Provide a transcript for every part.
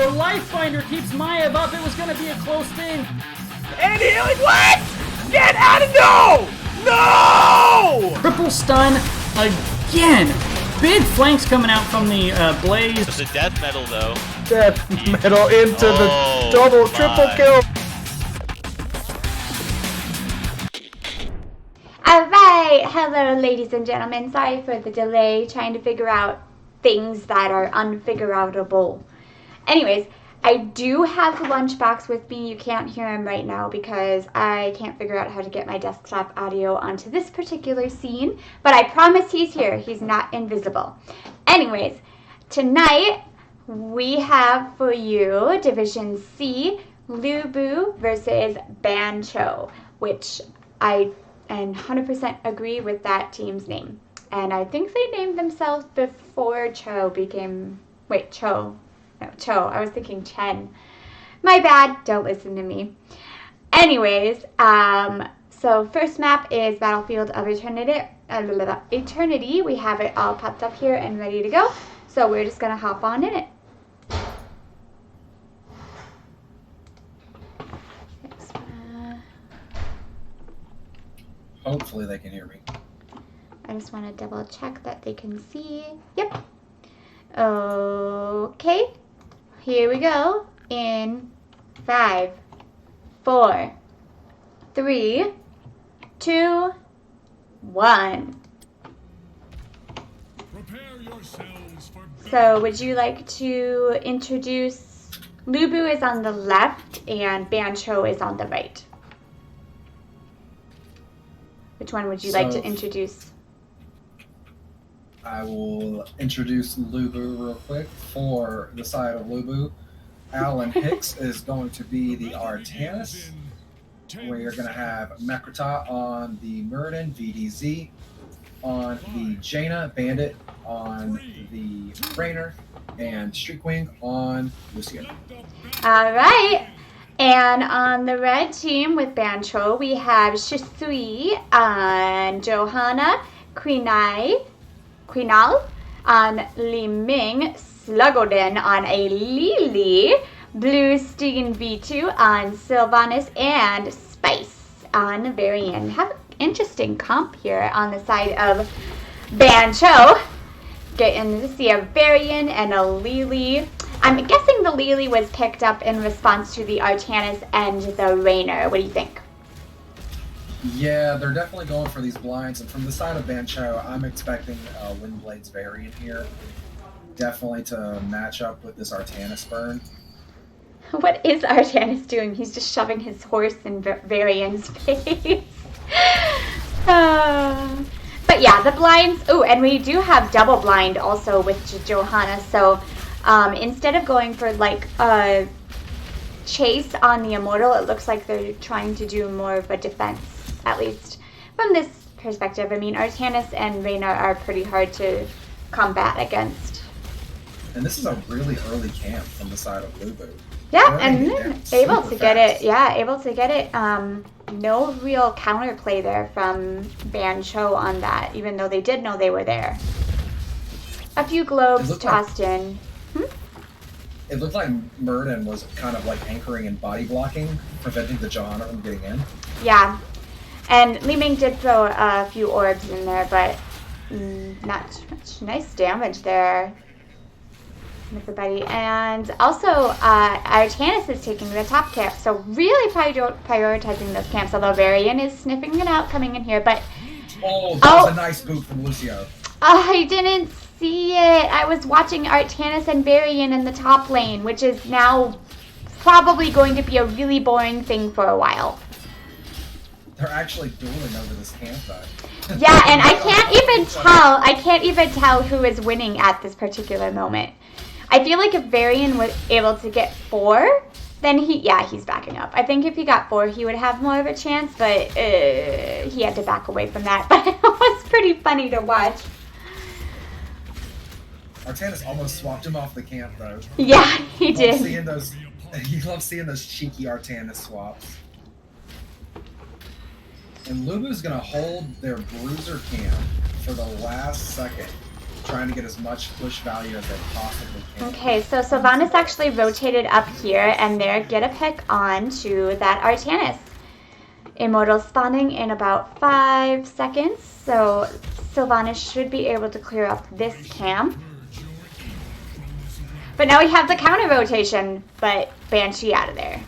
The life finder keeps Maev up. It was going to be a close thing. And healing, what? Get out of, no! Triple stun again. Big flanks coming out from the Blaze. It's a death metal, though. Death metal into the double, triple kill. Alright, hello ladies and gentlemen. Sorry for the delay, trying to figure out things that are unfigureoutable. Anyways, I do have the Lunchbox with me. You can't hear him right now because I can't figure out how to get my desktop audio onto this particular scene. But I promise he's here. He's not invisible. Anyways, tonight we have for you Division C, Lubu versus Ban Cho, which I 100% agree with that team's name. And I think they named themselves before Cho became... Wait, Cho. No, Cho. I was thinking Chen. My bad. Don't listen to me. Anyways, so first map is Battlefield of Eternity. We have it all popped up here and ready to go. So we're just going to hop on in it. Hopefully they can hear me. I just want to double check that they can see. Yep. Okay. Here we go. In 5, 4, 3, 2, 1. So would you like to introduce... Lubu is on the left and Ban Cho is on the right. Which one would you like to introduce? I will introduce Lubu real quick. For the side of Lubu, Alan Hicks is going to be the Artanis. We are going to have Makrata on the Muradin, VDZ on the Jaina, Bandit on the Rainer, and Streakwing on Lucio. All right. And on the red team with Ban Cho, we have Shisui and Johanna, Quinal on Li Ming, Slugoden on a Lily, Blue Steen V2 on Sylvanas, and Spice on Varian. Have an interesting comp here on the side of Ban Cho. Getting to see a Varian and a Lily. I'm guessing the Lily was picked up in response to the Artanis and the Rainer. What do you think? Yeah, they're definitely going for these blinds. And from the side of Ban Cho, I'm expecting Windblade's variant here. Definitely to match up with this Artanis burn. What is Artanis doing? He's just shoving his horse in Varian's face. But yeah, the blinds. Oh, and we do have double blind also with Johanna. So instead of going for like a chase on the Immortal, it looks like they're trying to do more of a defense, at least from this perspective. I mean, Artanis and Reyna are pretty hard to combat against. And this is a really early camp from the side of Lubu. Yeah, and able to get it. Yeah, able to get it. No real counterplay there from Ban Cho on that, even though they did know they were there. A few globes tossed in. It looked like Muradin was kind of like anchoring and body blocking, preventing the Johanna from getting in. Yeah, and Li Ming did throw a few orbs in there, but not much. Nice damage there with the buddy. And also, Artanis is taking the top camp, so really prioritizing those camps, although Varian is sniffing it out coming in here. But that was a nice boot from Lucio. I didn't see it. I was watching Artanis and Varian in the top lane, which is now probably going to be a really boring thing for a while. They're actually dueling over this camp, though. Yeah, and I can't even tell who is winning at this particular moment. I feel like if Varian was able to get 4, then he's backing up. I think if he got 4, he would have more of a chance, but he had to back away from that. But it was pretty funny to watch. Artanis almost swapped him off the camp, though. Yeah, he did. He loves seeing those cheeky Artanis swaps. And Lubu's going to hold their bruiser camp for the last second. trying to get as much push value as they possibly can. Okay, so Sylvanas actually rotated up here, and they're gonna pick on to that Artanis. Immortal spawning in about 5 seconds, so Sylvanas should be able to clear up this camp. But now we have the counter rotation, but Banshee out of there.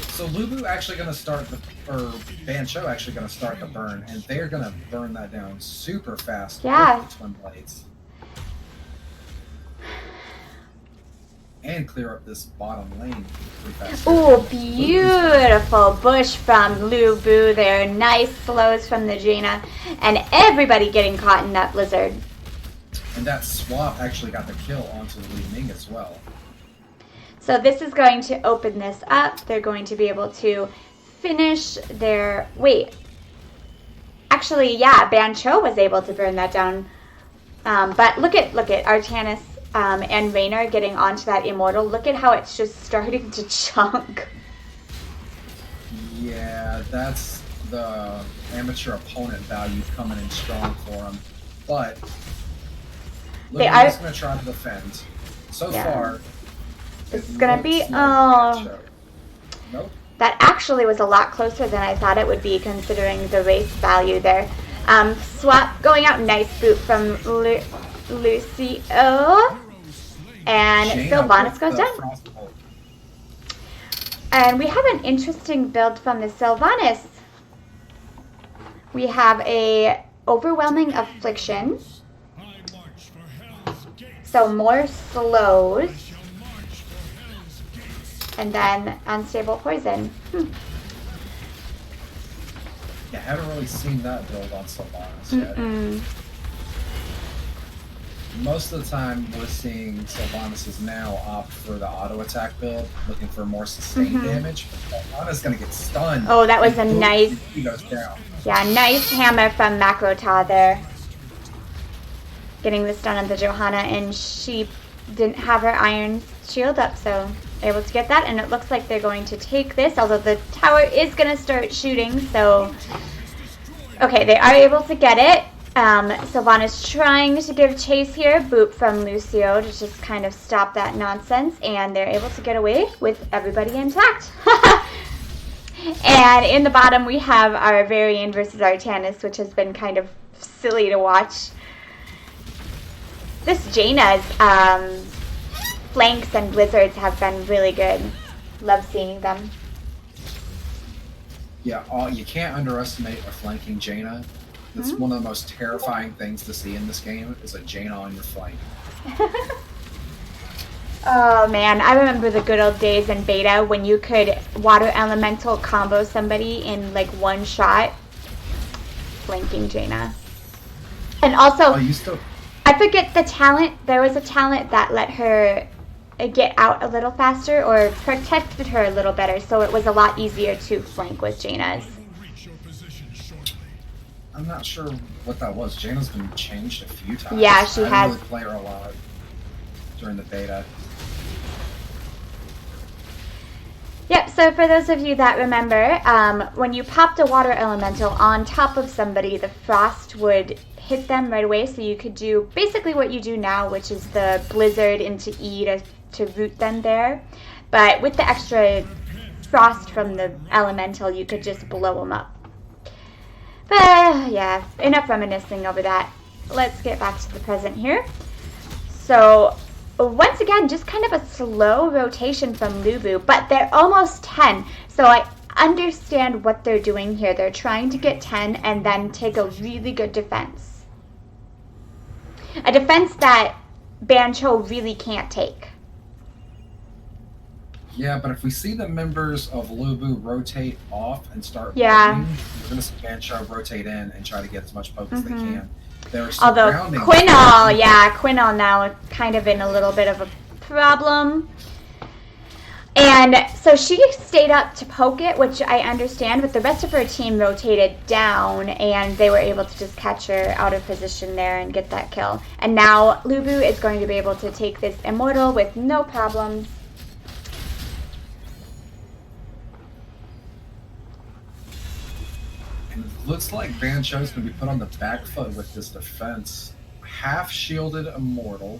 So Lubu actually going to start or Ban Cho actually going to start the burn, and they're going to burn that down super fast Yeah. with the Twin Blades. And clear up this bottom lane pretty fast. Ooh, beautiful bush from Lubu there. Nice slows from the Jaina, and everybody getting caught in that blizzard. And that swap actually got the kill onto Li Ming as well. So this is going to open this up. They're going to be able to finish their... Wait. Actually, yeah, Ban Cho was able to burn that down. But look at Artanis and Raynor getting onto that Immortal. Look at how it's just starting to chunk. Yeah, that's the amateur opponent value coming in strong for them. But Lubu's going to try to defend. So far... This is gonna be Nope. That actually was a lot closer than I thought it would be, considering the race value there. Swap going out, nice boot from Lucio, and Sylvanas goes down. And we have an interesting build from the Sylvanas. We have a overwhelming affliction, so more slows. And then unstable poison. Yeah, I haven't really seen that build on Sylvanas yet. Most of the time, we're seeing Sylvanas now opt for the auto attack build, looking for more sustained damage. But Sylvanas gonna get stunned. Oh, that was a nice. He goes down. Yeah, nice hammer from Makrota there. Getting the stun on the Johanna, and she didn't have her iron shield up, so able to get that. And it looks like they're going to take this, although the tower is going to start shooting. So okay, they are able to get it. Sylvanas trying to give chase here. Boop from Lucio to just kind of stop that nonsense, and they're able to get away with everybody intact. And in the bottom we have our Varian versus Artanis, which has been kind of silly to watch. This Jaina's flanks and blizzards have been really good. Love seeing them. Yeah, you can't underestimate a flanking Jaina. It's one of the most terrifying things to see in this game is a Jaina on your flank. Oh man, I remember the good old days in beta when you could water elemental combo somebody in like one shot. Flanking Jaina. And also, I forget the talent. There was a talent that let her get out a little faster or protected her a little better, so it was a lot easier to flank with Jaina's. I'm not sure what that was. Jaina's been changed a few times. Yeah, she has. I didn't really play her a lot during the beta. Yep, so for those of you that remember, when you popped a water elemental on top of somebody, the frost would hit them right away, so you could do basically what you do now, which is the blizzard into E to root them there. But with the extra frost from the elemental, you could just blow them up. But yeah, enough reminiscing over that. Let's get back to the present here. So once again, just kind of a slow rotation from Lubu, but they're almost 10. So I understand what they're doing here. They're trying to get 10 and then take a really good defense. A defense that Ban Cho really can't take. Yeah, but if we see the members of Lubu rotate off and start moving, we're going to see Ban Cho rotate in and try to get as much poke as they can. Although Quinol now kind of in a little bit of a problem. And so she stayed up to poke it, which I understand, but the rest of her team rotated down, and they were able to just catch her out of position there and get that kill. And now Lubu is going to be able to take this Immortal with no problems. Looks like Ban Cho's going to be put on the back foot with this defense. Half-shielded Immortal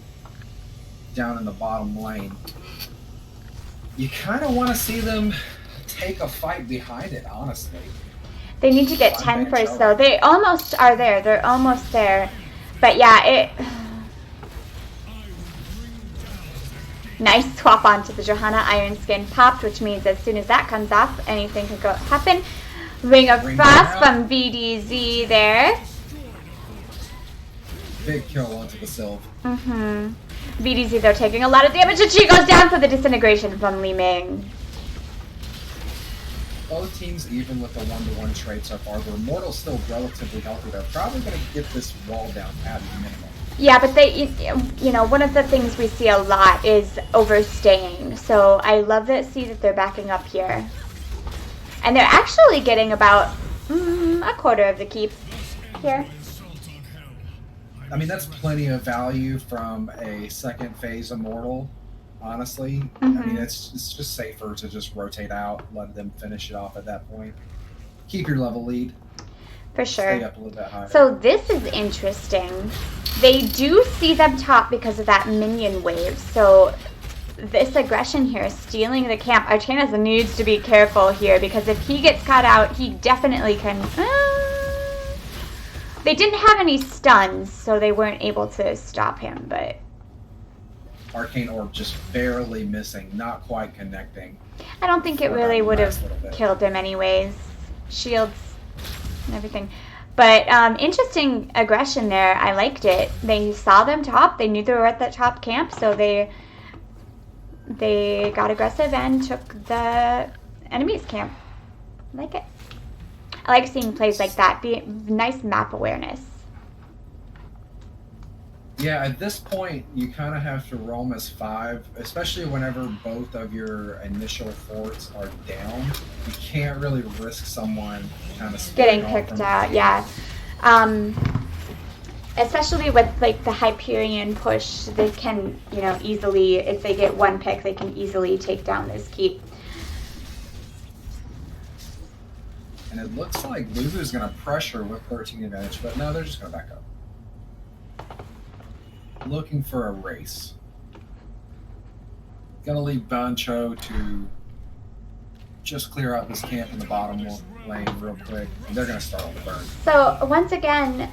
down in the bottom lane. You kind of want to see them take a fight behind it, honestly. They need to get 10 first, though. They almost are there. They're almost there. But yeah, it... Nice swap onto the Johanna. Iron Skin popped, which means as soon as that comes off, anything could go happen. Ring of Frost from VDZ there. Big kill onto the Sylve. VDZ, though, taking a lot of damage, and she goes down for the disintegration from Li Ming. Both teams, even with the 1-to-1 trade so far, the Immortal's still relatively healthy. They're probably going to get this wall down at minimum. Yeah, but they, you know, one of the things we see a lot is overstaying. So I love to see that they're backing up here. And they're actually getting about a quarter of the keep here. I mean, that's plenty of value from a second phase Immortal, honestly. I mean, it's just safer to just rotate out, let them finish it off at that point. Keep your level lead. For sure. Stay up a little bit higher. So this is interesting. They do see them top because of that minion wave. So this aggression here is stealing the camp. Artanis needs to be careful here because if he gets caught out, he definitely can... They didn't have any stuns, so they weren't able to stop him, but... Arcane Orb just barely missing, not quite connecting. I don't think it really would have killed him anyways. Shields and everything. But interesting aggression there. I liked it. They saw them top. They knew they were at that top camp, so they got aggressive and took the enemy's camp. I like it. I like seeing plays like that. Nice map awareness. Yeah, at this point, you kind of have to roam as 5, especially whenever both of your initial forts are down. You can't really risk someone kind of getting picked out. Yeah. Especially with like the Hyperion push, they can, you know, easily, if they get one pick, they can easily take down this keep. And it looks like Lubu's going to pressure with 13 advantage, but no, they're just going to back up. Looking for a race. Gonna leave Ban Cho to just clear out this camp in the bottom lane real quick. And they're gonna start on the burn. So once again,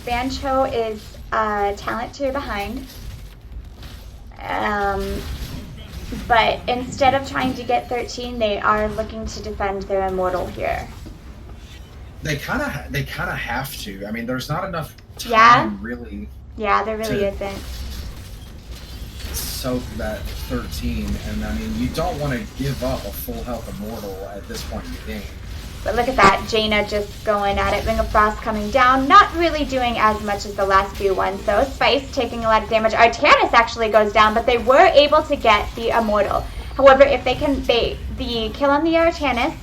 Ban Cho is a talent tier behind. But instead of trying to get 13, they are looking to defend their Immortal here. They kind of have to. I mean, there's not enough time really. Yeah, there really isn't. Soak that 13, and I mean, you don't want to give up a full health Immortal at this point in the game. But look at that, Jaina just going at it. Ring of Frost coming down, not really doing as much as the last few ones, though. Spice taking a lot of damage. Artanis actually goes down, but they were able to get the Immortal. However, if they can, the kill on the Artanis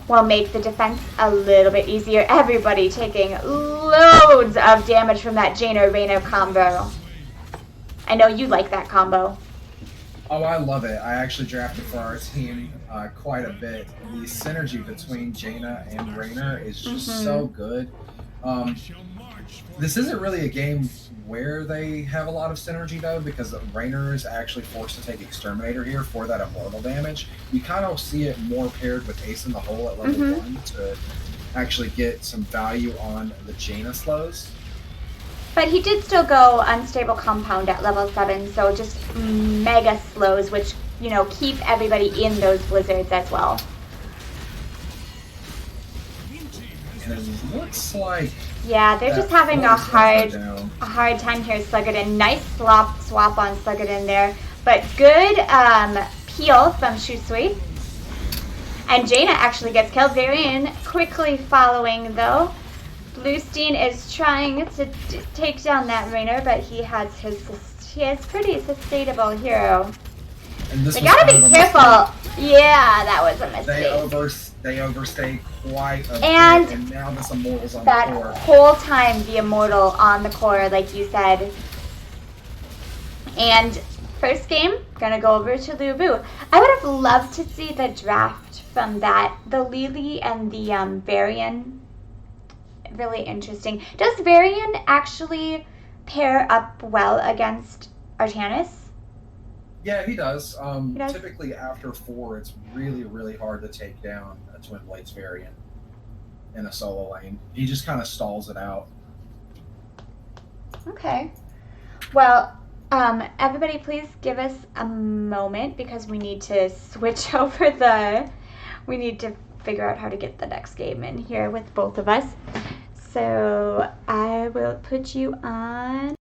will make the defense a little bit easier. Everybody taking loads of damage from that Jaina-Reyna combo. I know you like that combo. Oh, I love it. I actually drafted for our team quite a bit. The synergy between Jaina and Reyna is just so good. This isn't really a game where they have a lot of synergy, though, because Reyna is actually forced to take Exterminator here for that Immortal damage. You kind of see it more paired with Ace in the Hole at level 1 to actually get some value on the Jaina slows. But he did still go Unstable Compound at level 7, so just mega slows, which, you know, keep everybody in those blizzards as well. And it looks like... Yeah, they're just having a hard time here, Sluggerden. Nice swap on Sluggerden there. But good peel from Shusui. And Jaina actually gets killed. Varian quickly following, though. Bluestein is trying to take down that Reyna, but he has pretty sustainable hero. And this they gotta be careful. Yeah, that was a mistake. They overstayed quite a bit, and now this Immortal's on the core. That whole time, the Immortal on the core, like you said. And first game, gonna go over to Lubu. I would have loved to see the draft from that, the Lily and the Varian really interesting. Does Varian actually pair up well against Artanis? Yeah, he does. He does? Typically after 4, it's really, really hard to take down a Twin Blades variant in a solo lane. He just kind of stalls it out. Okay. Well, everybody please give us a moment because we need to switch over we need to figure out how to get the next game in here with both of us. So I will put you on.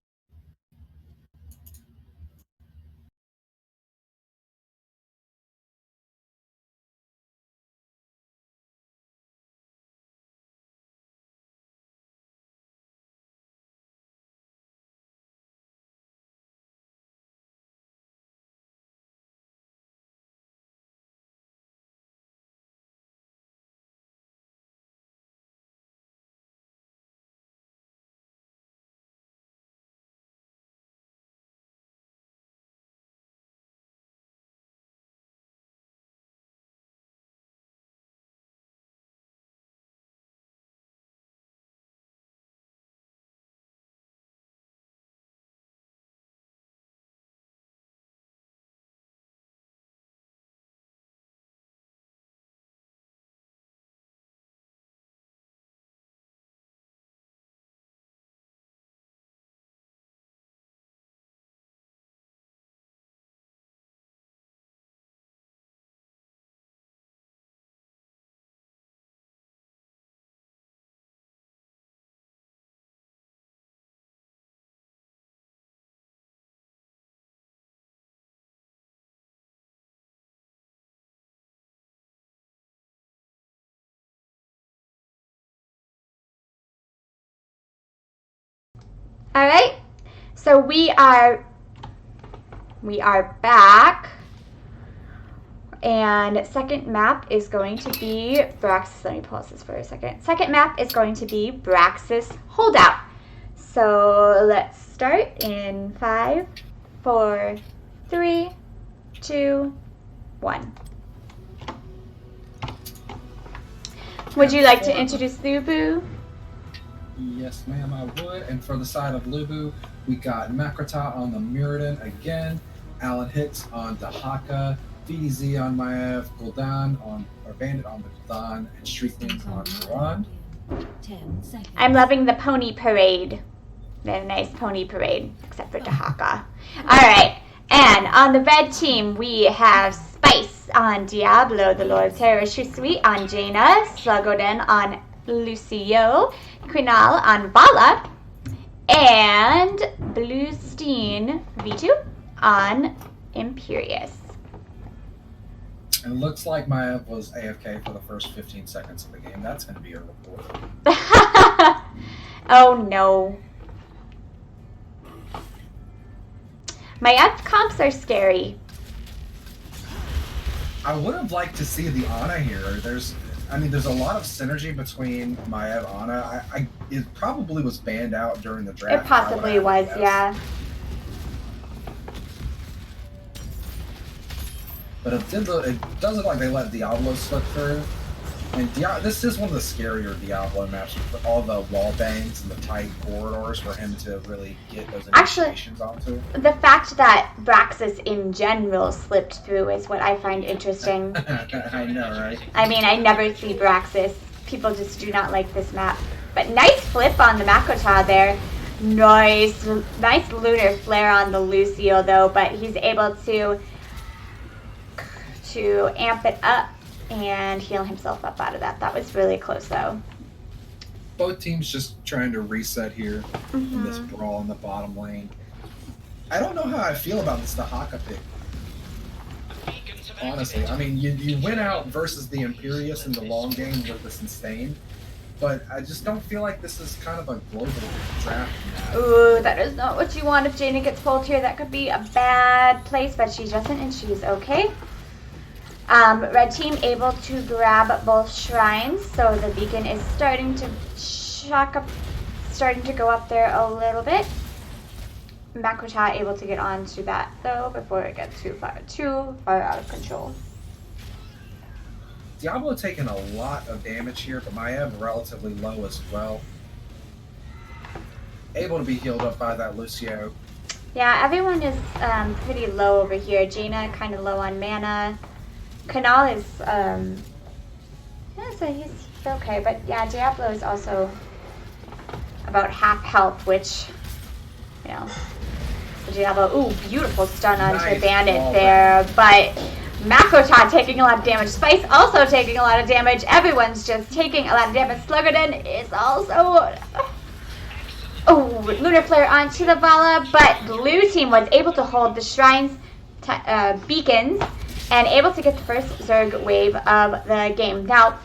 All right. So we are back. And second map is going to be Braxis. Let me pause this for a second. Second map is going to be Braxis Holdout. So let's start in 5, 4, 3, 2, 1. Would you like to introduce Lubu? Yes, ma'am, I would. And for the side of Lubu, we got Makrata on the Muradin again, Alan Hicks on Dahaka, VDZ on Maev, Gul'dan or Bandit on the Gul'dan, and Shriekling on Durand. I'm loving the pony parade. The nice pony parade, except for Dahaka. Alright, and on the red team, we have Spice on Diablo, the Lord of Terror, Shisui on Jaina, Sluggoden on Lucio, Quinal on Vala, and Bluestein V2 on Imperius. And it looks like Maev was AFK for the first 15 seconds of the game. That's going to be a report. Oh no. My F comps are scary. I would have liked to see the Ana here. There's a lot of synergy between Maev and Ana. It probably was banned out during the draft. It possibly was, yeah. But it does look like they let Diablo slip through. And this is one of the scarier Diablo maps with all the wall bangs and the tight corridors for him to really get those initiations onto. The fact that Braxis in general slipped through is what I find interesting. I know, right? I mean, I never see Braxis. People just do not like this map. But nice flip on the Makrata there. Nice lunar flare on the Lucio though, but he's able to amp it up and heal himself up out of that. That was really close though. Both teams just trying to reset here in this brawl in the bottom lane. I don't know how I feel about this Dahaka pick. Honestly, I mean, you went out versus the Imperius in the long game with the Sustained, but I just don't feel like this is kind of a global draft. Ooh, that is not what you want if Jaina gets pulled here. That could be a bad place, but she doesn't and she's okay. Red team able to grab both shrines, so the beacon is starting to go up there a little bit. Makrata able to get onto that though before it gets too far out of control. Diablo taking a lot of damage here, but Maev relatively low as well. able to be healed up by that Lucio. Yeah, everyone is pretty low over here. Jaina kind of low on mana. Kanal is yeah, so he's okay, but yeah, Diablo is also about half health, which, you know, Diablo. Ooh, beautiful stun onto Nice Bandit there, but Makota taking a lot of damage. Spice also taking a lot of damage. Everyone's just taking a lot of damage. Sluggerden is also. Oh, Lunar Flare onto the Vala, but blue team was able to hold the Shrine's beacons and able to get the first Zerg wave of the game. Now,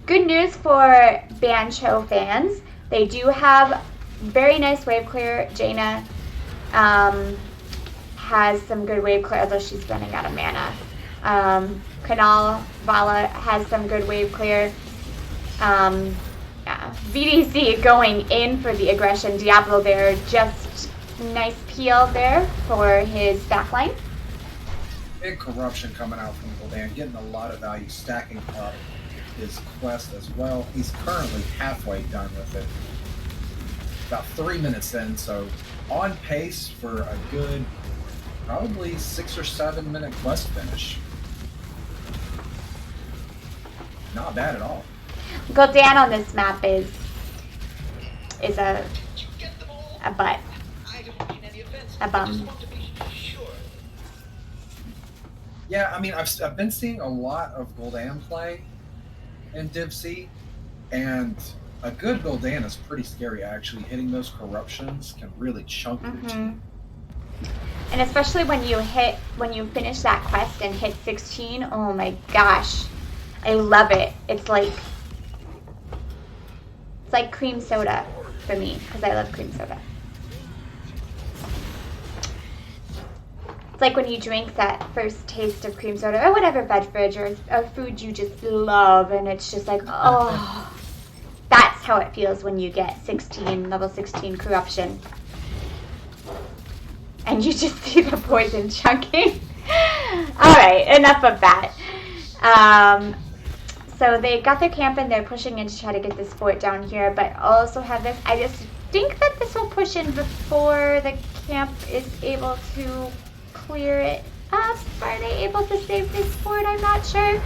good news for Ban Cho fans. They do have very nice wave clear. Jaina has some good wave clear, although she's running out of mana. Kanal Vala has some good wave clear. Yeah, VDC going in for the aggression. Diablo there, just nice peel there for his backline. Big corruption coming out from Gul'dan, getting a lot of value, stacking up his quest as well. He's currently halfway done with it. About 3 minutes in, so on pace for a good, probably 6 or 7 minute quest finish. Not bad at all. Gul'dan on this map is a butt. A bum. Yeah, I mean, I've been seeing a lot of Gul'dan play in Div C, and a good Gul'dan is pretty scary, actually. Hitting those corruptions can really chunk your team. And especially when you finish that quest and hit 16, oh my gosh. I love it. It's like cream soda for me, because I love cream soda. It's like when you drink that first taste of cream soda or whatever beverage or food you just love, and it's just like, oh, that's how it feels when you get level 16 corruption. And you just see the poison chunking. Alright, enough of that. So they got their camp and they're pushing in to try to get this fort down here, but also have this. I just think that this will push in before the camp is able to clear it up. Are they able to save this fort? I'm not sure.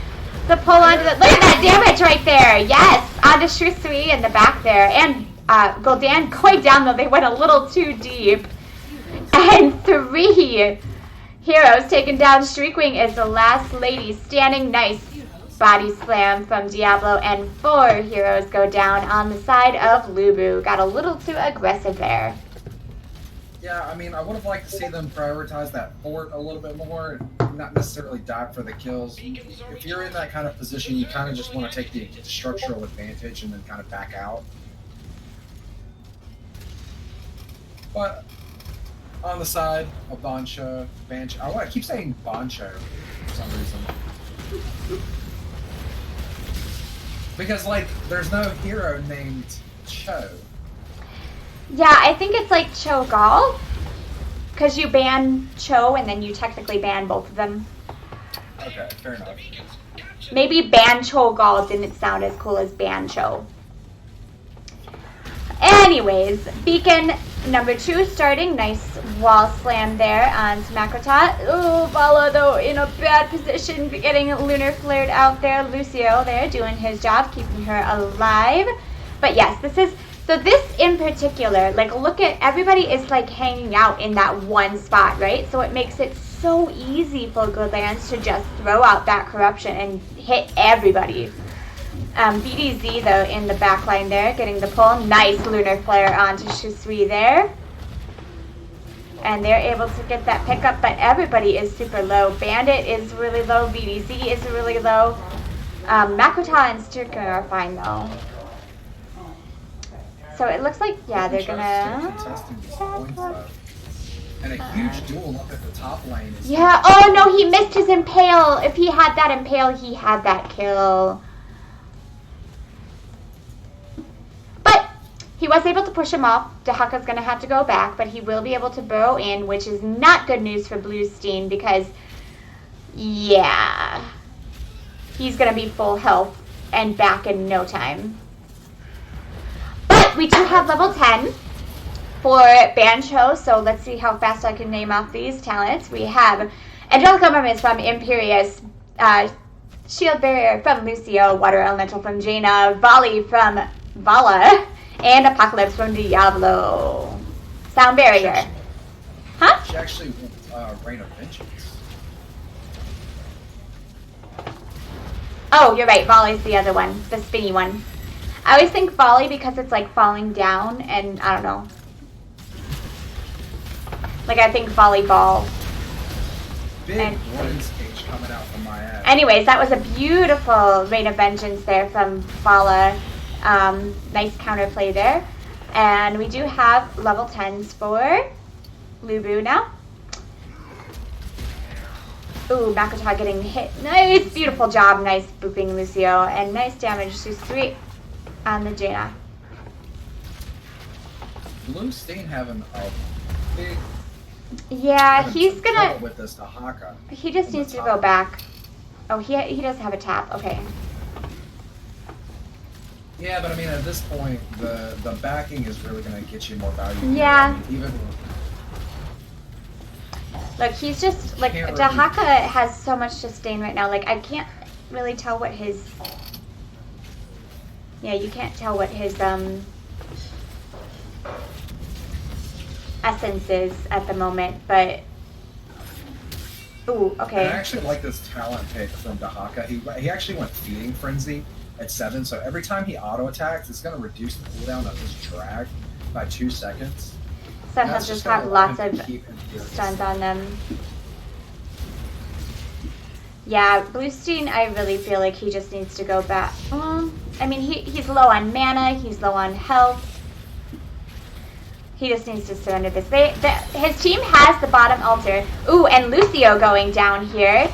The pull onto the. Look at that damage right there. Yes, onto Shrewsbury in the back there. And Gul'dan going down, though. They went a little too deep. And 3 heroes taken down. Streakwing is the last lady standing. Nice body slam from Diablo, and 4 heroes go down on the side of Lubu. Got a little too aggressive there. Yeah, I mean, I would have liked to see them prioritize that fort a little bit more, not necessarily die for the kills. If you're in that kind of position, you kind of just want to take the structural advantage and then kind of back out. But on the side of Ban Cho, I keep saying Ban Cho for some reason. Because, like, there's no hero named Cho. Yeah, I think it's like Cho'Gall. Because you ban Cho and then you technically ban both of them. Okay, fair enough. Maybe Ban Cho'Gall didn't sound as cool as Ban Cho. Anyways, Beacon number 2 starting. Nice wall slam there on Makota. Ooh, Vala though in a bad position, getting Lunar flared out there. Lucio there doing his job, keeping her alive. But yes, this in particular, like, look at, everybody is like hanging out in that one spot, right? So it makes it so easy for Gul'dan to just throw out that corruption and hit everybody. BDZ though in the back line there, getting the pull. Nice Lunar Flare onto Shisui there. And they're able to get that pickup, but everybody is super low. Bandit is really low, BDZ is really low. Makota and Sturka are fine though. So it looks like, yeah, they're gonna... And a huge duel up at the top lane. Yeah, oh no, he missed his impale. If he had that impale, he had that kill. He was able to push him off. Dehaka's going to have to go back, but he will be able to burrow in, which is not good news for Bluestein because, yeah, he's going to be full health and back in no time. But we do have level 10. for Ban Cho, so let's see how fast I can name off these talents. We have Angelic Armaments from Imperius, Shield Barrier from Lucio, Water Elemental from Jaina, Volley from Vala, and Apocalypse from Diablo. Sound Barrier. Huh? She actually went Reign of Vengeance. Oh, you're right. Volley's the other one, the spinny one. I always think volley because it's like falling down, and I don't know. Like I think volleyball. Big Warden's Cage coming out from my ass. Anyways, that was a beautiful Reign of Vengeance there from Vala. Nice counterplay there. And we do have level 10s for Lubu now. Ooh, Makoto getting hit. Nice, beautiful job. Nice booping Lucio. And nice damage to 3 on the Jaina. Blue Stain having a big... Yeah, he's gonna... with this Dahaka. He just needs to go back. Oh, he does have a tap. Okay. Yeah, but I mean, at this point, the backing is really going to get you more value. Yeah. I mean, even... Look, he's just, like, Can't Dahaka has so much sustain right now. Like, I can't really tell what his... Yeah, you can't tell what his, essence is at the moment, but... Ooh, okay. And I actually like this talent pick from Dahaka. He actually went Feeding Frenzy at 7, so every time he auto-attacks, it's going to reduce the cooldown of his drag by 2 seconds. So he'll just have lots of stuns on them. Yeah, Bluestein, I really feel like he just needs to go back. I mean, he's low on mana, he's low on health. He just needs to surrender this. His team has the bottom altar. Ooh, and Lucio going down here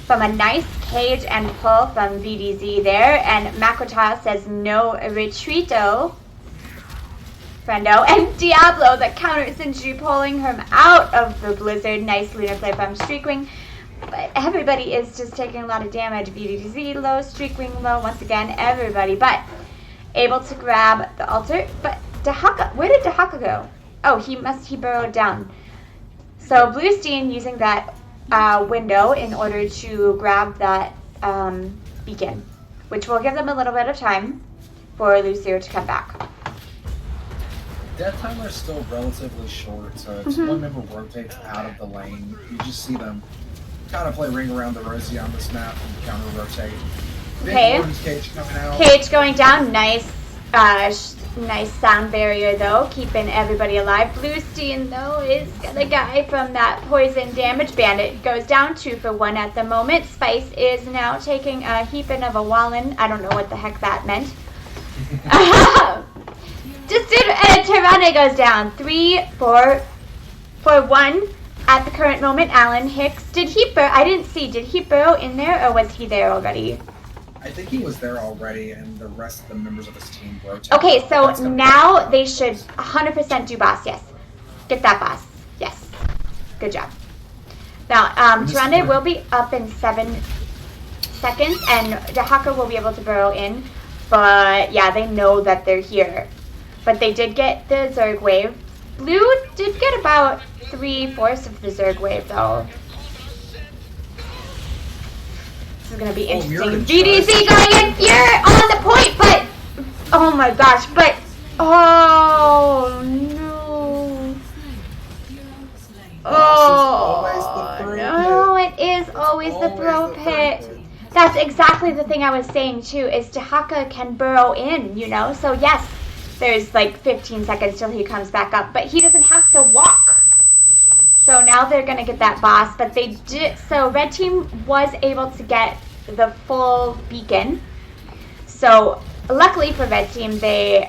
from a nice cage and pull from VDZ there. And Makoto says no retreato. Friendo. And Diablo, the counter Sentry, pulling him out of the blizzard. Nice lunar play from Streakwing. But everybody is just taking a lot of damage. VDZ low, Streakwing low. Once again, everybody. But able to grab the altar. But Dahaka, where did Dahaka go? Oh, he burrowed down. So Bluestein using that window in order to grab that beacon, which will give them a little bit of time for Lucio to come back. Death timer is still relatively short, so if one member rotates out of the lane, you just see them kind of play ring around the rosy on this map and counter rotate. Okay. Cage coming out. Cage going down. Nice, nice sound barrier though, keeping everybody alive. Bluestein though is the guy from that poison damage. Bandit goes down 2 for 1 at the moment. Spice is now taking a heaping of a wallin. I don't know what the heck that meant. Just did, and Tirana goes down 3 for 1 at the current moment. Alan Hicks, did he burrow? I didn't see. Did he burrow in there or was he there already? I think he was there already, and the rest of the members of his team rotated. Okay, so now they should 100% do boss. Yes, get that boss. Yes, good job. Now, Tirana will be up in 7 seconds, and Dahaka will be able to burrow in. But yeah, they know that they're here. But they did get the Zerg wave. Blue did get about 3/4 of the Zerg wave, though. This is going to be interesting. VDZ going in here on the point, but... Oh my gosh, but... Oh, no. Oh, no, it is always the throw pit. That's exactly the thing I was saying, too, is Dahaka can burrow in, you know? So, yes, there's like 15 seconds till he comes back up, but he doesn't have to walk. So now they're going to get that boss, but they did. So red team was able to get the full beacon. So luckily for red team, they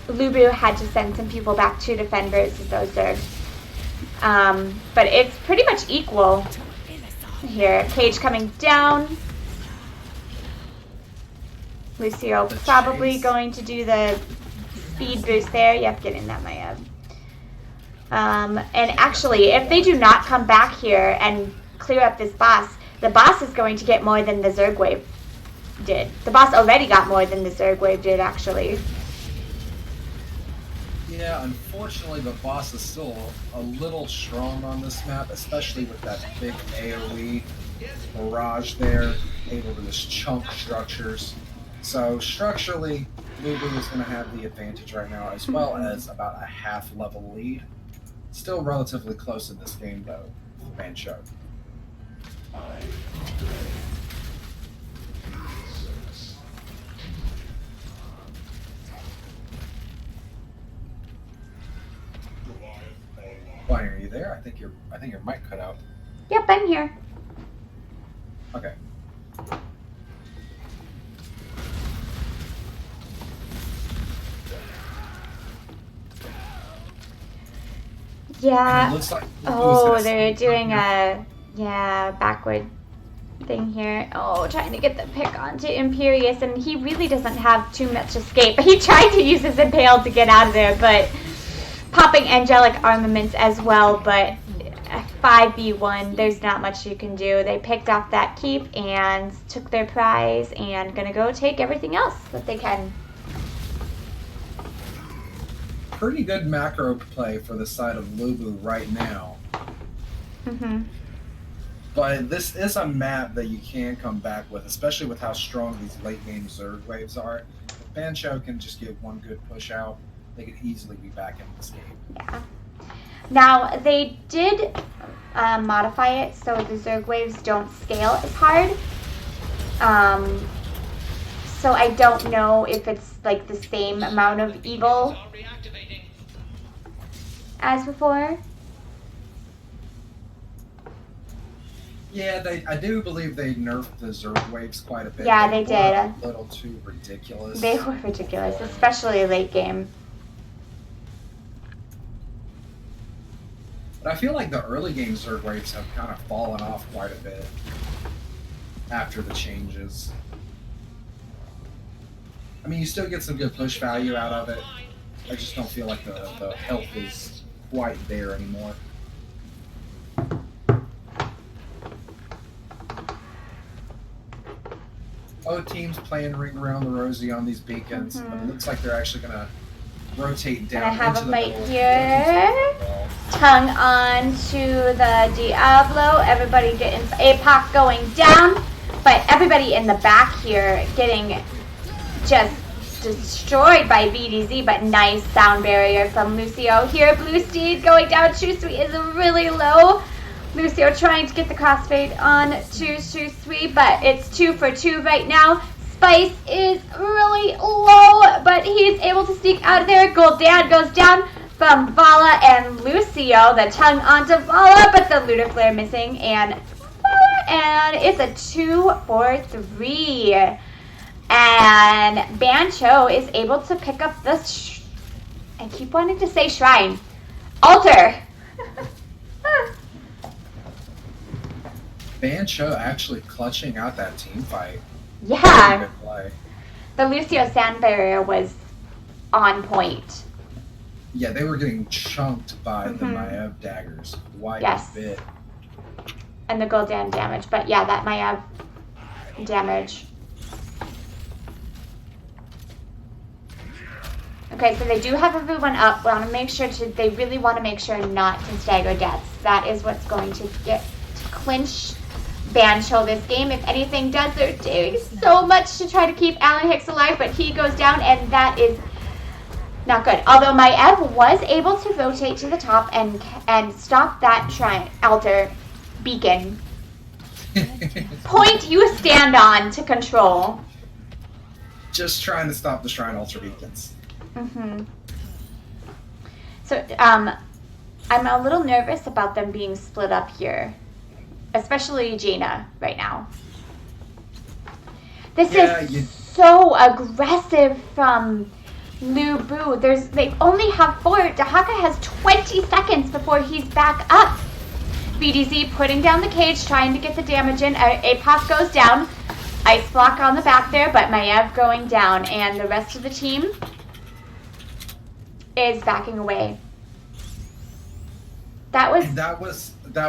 Lubu had to send some people back to defend versus those Zergs. But it's pretty much equal here. Cage coming down. Lucio probably going to do the speed boost there. Yep, get in that, Maya. And actually, if they do not come back here and clear up this boss, the boss is going to get more than the Zerg wave did. The boss already got more than the Zerg wave did, actually. Yeah, unfortunately, the boss is still a little strong on this map, especially with that big AoE barrage there, able to just chunk structures. So structurally, Lubu is going to have the advantage right now, as well as about a half level lead. Still relatively close in this game, though, for Ban Cho. Why are you there? I think your mic cut out. Yep, I'm here. Okay. Yeah. And it looks like Oh, they're doing a backward thing here. Oh, trying to get the pick onto Imperious, and he really doesn't have too much escape. He tried to use his impale to get out of there, but popping angelic armaments as well, but 5v1, there's not much you can do. They picked off that keep and took their prize and gonna go take everything else that they can. pretty good macro play for the side of Lubu right now. Mm-hmm. But this is a map that you can come back with, especially with how strong these late game Zerg waves are. If Ban Cho can just get one good push out, they could easily be back in this game. Yeah. Now, they did modify it so the Zerg waves don't scale as hard. So I don't know if it's like the same amount of evil as before. Yeah, I do believe they nerfed the Zerg waves quite a bit. Yeah, they did. A little too ridiculous. They were ridiculous, especially late game. But I feel like the early game Zerg waves have kind of fallen off quite a bit after the changes. I mean, you still get some good push value out of it. I just don't feel like the health is quite there anymore. Other teams playing Ring Around the Rosie on these beacons, but it looks like they're actually going to rotate down. And I have into a the fight middle. here. Tongue on to the Diablo. Everybody getting APOC going down. But everybody in the back here getting just destroyed by VDZ. But nice sound barrier from Lucio here. Blue Steed going down. Chusui is really low. Lucio trying to get the crossfade on to Chusui, but it's 2 for 2 right now. Spice is really low, but he's able to sneak out of there. Gul'dan goes down from Vala and Lucio. The tongue onto Vala, but the Lunar Flare missing. And it's a 2 for 3. And Ban Cho is able to pick up this, I keep wanting to say shrine. Altar. Ban Cho actually clutching out that team fight. Yeah. Good play. The Lucio sound barrier was on point. Yeah, they were getting chunked by the Maiev daggers quite a bit. And the Gul'dan damage. But yeah, that Maiev damage. Okay, so they do have everyone up. Want to make sure they really want to make sure not to stagger deaths. That is what's going to get to clinch Ban Cho this game. If anything does, they're doing so much to try to keep Alan Hicks alive, but he goes down, and that is not good. Although Maiev was able to rotate to the top and stop that shrine altar beacon. Point you stand on to control. Just trying to stop the shrine altar beacons. So I'm a little nervous about them being split up here. Especially Jaina right now. This is so aggressive from Lubu. They only have 4. Dahaka has 20 seconds before he's back up. BDZ putting down the cage, trying to get the damage in. APOC goes down. Ice block on the back there, but Maiev going down. And the rest of the team is backing away. That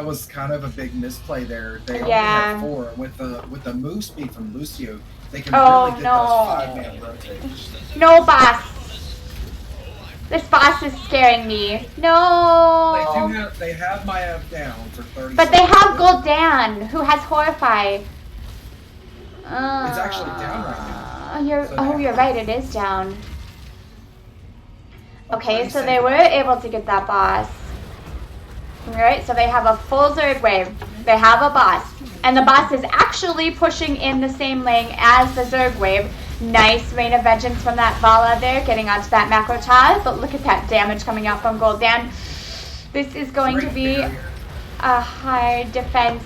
was kind of a big misplay there. They only had 4. With the move speed from Lucio, they can really get those 5-man rotations. No boss. This boss is scaring me. No. They have my F down for 30 But seconds. they have Gul'dan, who has Horrify. It's actually down right now. You're right, it is down. Okay, so they were able to get that boss. Alright, so they have a full Zerg wave. They have a boss. And the boss is actually pushing in the same lane as the Zerg wave. Nice Rain of Vengeance from that Vala there, getting onto that Macro. But look at that damage coming out from Gul'dan. This is going to be a hard defense.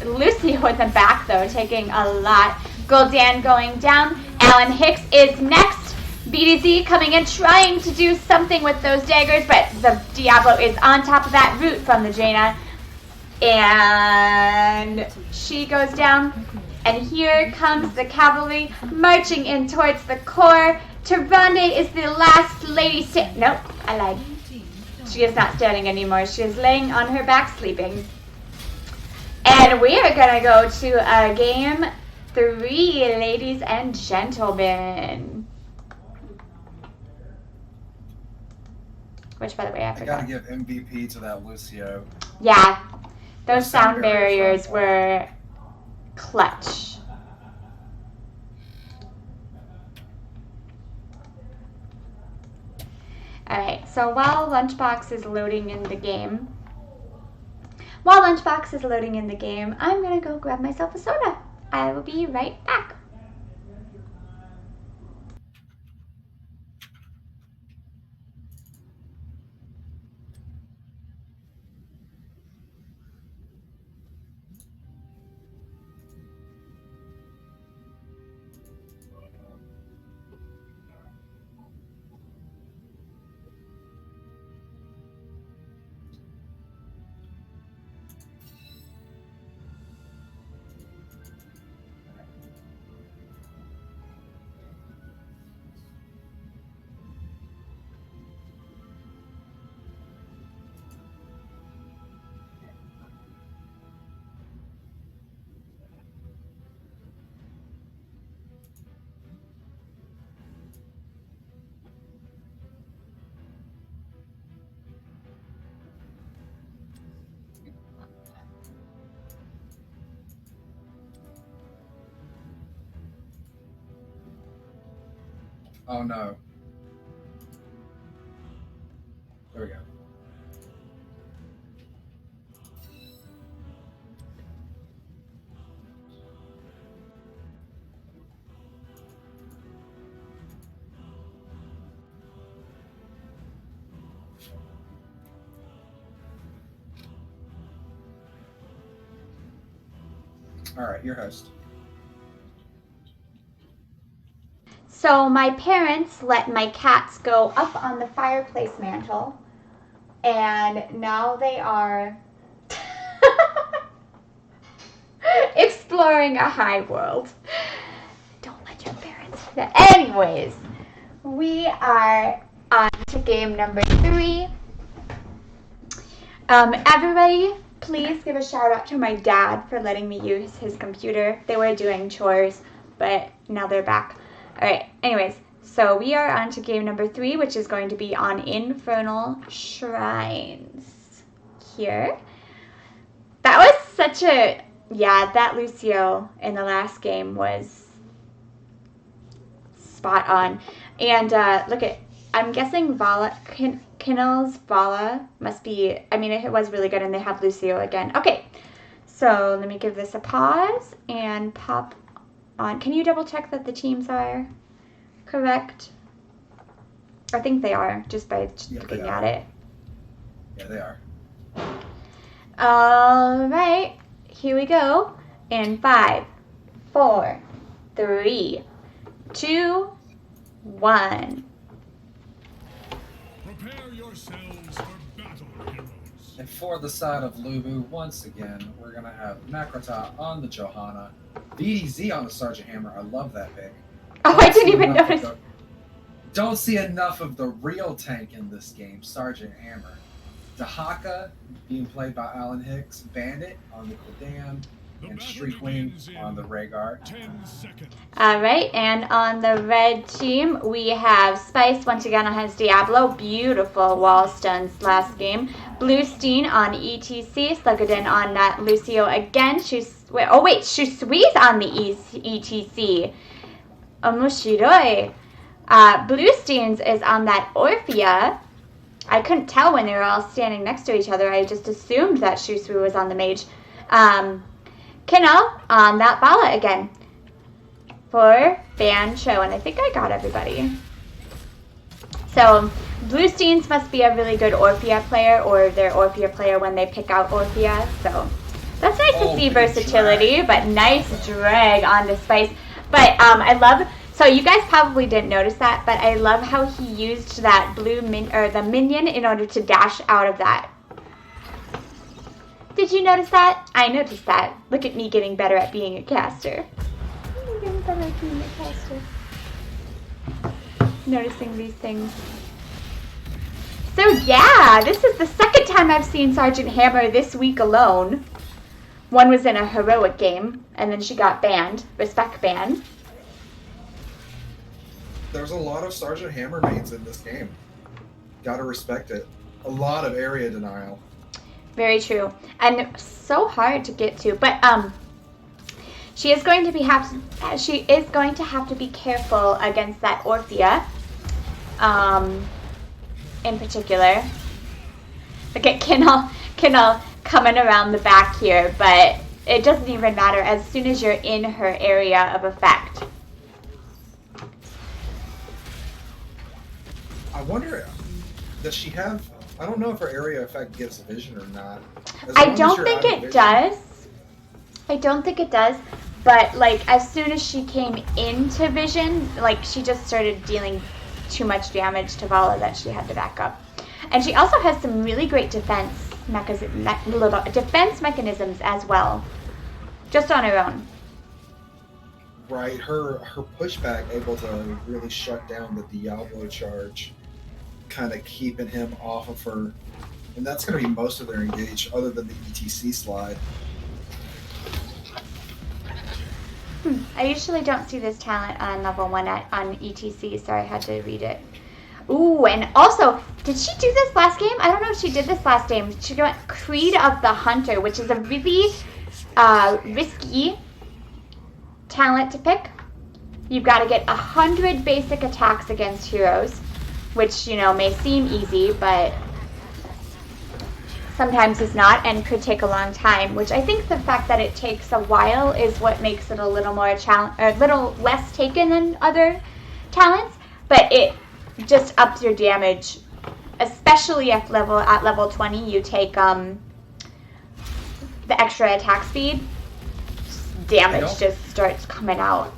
Lucio in the back, though, taking a lot. Gul'dan going down. Alan Hicks is next. BDZ coming in, trying to do something with those daggers, but the Diablo is on top of that root from the Jaina. And she goes down. And here comes the cavalry marching in towards the core. Tyrande is the last lady nope, I lied. She is not standing anymore. She is laying on her back sleeping. And we are going to go to game 3, ladies and gentlemen. Which, by the way, I forgot. I gotta give MVP to that Lucio. Yeah, those sound barriers were clutch. Alright, so while Lunchbox is loading in the game, I'm gonna go grab myself a soda. I will be right back. Oh no. There we go. All right, your host. So my parents let my cats go up on the fireplace mantle, and now they are exploring a high world. Don't let your parents do that. Anyways, we are on to game number 3. Everybody, please give a shout out to my dad for letting me use his computer. They were doing chores, but now they're back. Alright, anyways, so we are on to game number 3, which is going to be on Infernal Shrines. Here. That was such a... Yeah, that Lucio in the last game was spot on. And look at... I'm guessing Vala... Kinnell's Vala must be... I mean, it was really good, and they have Lucio again. Okay, so let me give this a pause and pop on. Can you double check that the teams are correct? I think they are, just by looking at it. Yeah, they are. All right, here we go. In 5, 4, 3, 2, 1. Prepare yourselves for battle, heroes. And for the side of Lubu, once again, we're going to have Makrata on the Johanna, VDZ on the Sergeant Hammer. I love that pick. Oh, I didn't even notice. Don't see enough of the real tank in this game, Sergeant Hammer. Dahaka being played by Alan Hicks, Bandit on the Gul'dan, and Streakwing on the Rhaegar. 10 seconds. Alright, and on the red team, we have Spice once again on his Diablo. Beautiful wall stuns last game. Bluestein on ETC. Sluggerden on that Lucio again. Shusui's on the ETC. Omoshiroi. Bluestein's is on that Orphea. I couldn't tell when they were all standing next to each other. I just assumed that Shusui was on the mage. Kinno on that Bala again for Ban Cho, and I think I got everybody. So Bluesteins must be a really good Orphea player, or their Orphea player when they pick out Orphea. So that's nice to see versatility, but nice drag on the Spice. But I love. So you guys probably didn't notice that, but I love how he used that blue the minion in order to dash out of that. Did you notice that? I noticed that. Look at me getting better at being a caster. I'm getting better at being a caster. Noticing these things. So yeah, this is the second time I've seen Sergeant Hammer this week alone. One was in a heroic game, and then she got banned, respect ban. There's a lot of Sergeant Hammer mains in this game. Gotta respect it. A lot of area denial. Very true, and so hard to get to. But she is going to have to be careful against that Orphea, in particular. Look at Kinnell coming around the back here, but it doesn't even matter as soon as you're in her area of effect. I wonder, does she have... I don't know if her area effect gives vision or not. I don't think it does. I don't think it does. But, like, as soon as she came into vision, like, she just started dealing too much damage to Vala that she had to back up. And she also has some really great defense mechanisms as well. Just on her own. Right, her pushback able to really shut down the Diablo charge, kind of keeping him off of her, and that's going to be most of their engage, other than the ETC slide. I usually don't see this talent on level 1 on ETC, so I had to read it. Ooh, and also, did she do this last game? I don't know if she did this last game. She went Creed of the Hunter, which is a really risky talent to pick. You've got to get 100 basic attacks against heroes, which, you know, may seem easy, but sometimes is not and could take a long time, which I think the fact that it takes a while is what makes it a little more a little less taken than other talents, but it just ups your damage, especially at level 20. You take the extra attack speed, damage just starts coming out.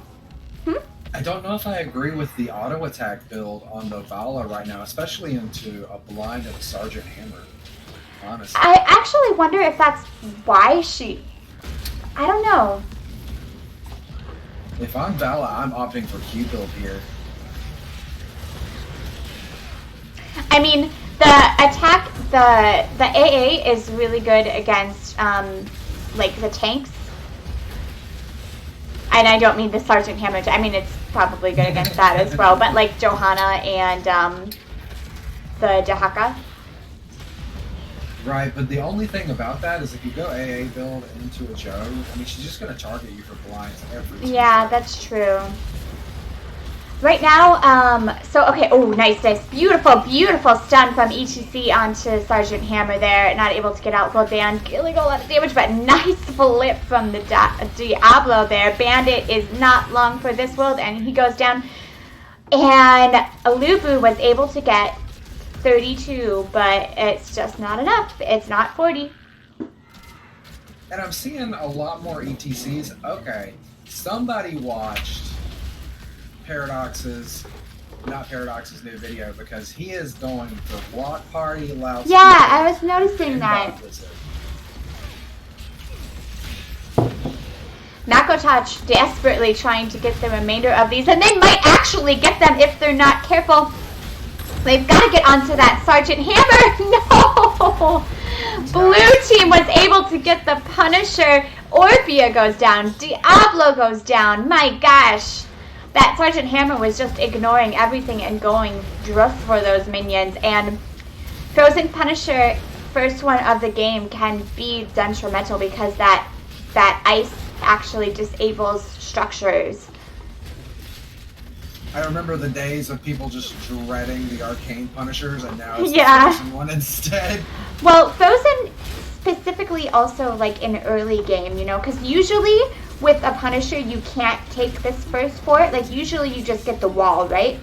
I don't know if I agree with the auto attack build on the Vala right now, especially into a blind of Sergeant Hammer. Honestly, I actually wonder if that's why she... I don't know. if I'm Vala, I'm opting for Q build here. I mean, the AA is really good against like the tanks. And I don't mean the Sergeant Hammer. I mean, it's probably good against that as well. But like Johanna and the Dahaka. Right, but the only thing about that is if you go AA build into a Joe, I mean, she's just going to target you for blinds every time. Yeah, that's true. Right now, so, okay, oh, nice, beautiful stun from ETC onto Sergeant Hammer there. Not able to get out full band, killing a lot of damage, but nice flip from the Diablo there. Bandit is not long for this world, and he goes down. And Lubu was able to get 32, but it's just not enough. It's not 40. And I'm seeing a lot more ETCs. Okay, somebody watched not Paradox's new video, because he is going for block party, loud. Yeah, I was noticing that. Makotaj desperately trying to get the remainder of these, and they might actually get them if they're not careful. They've got to get onto that Sergeant Hammer. No! Blue team was able to get the Punisher. Orphea goes down. Diablo goes down. My gosh. That Sergeant Hammer was just ignoring everything and going just for those minions. And Frozen Punisher, first one of the game, can be detrimental because that ice actually disables structures. I remember the days of people just dreading the arcane punishers, and now it's Yeah. the Frozen one instead. Well, Frozen specifically also like in early game, you know, because usually with a Punisher you can't take this first fort. Like usually you just get the wall, right?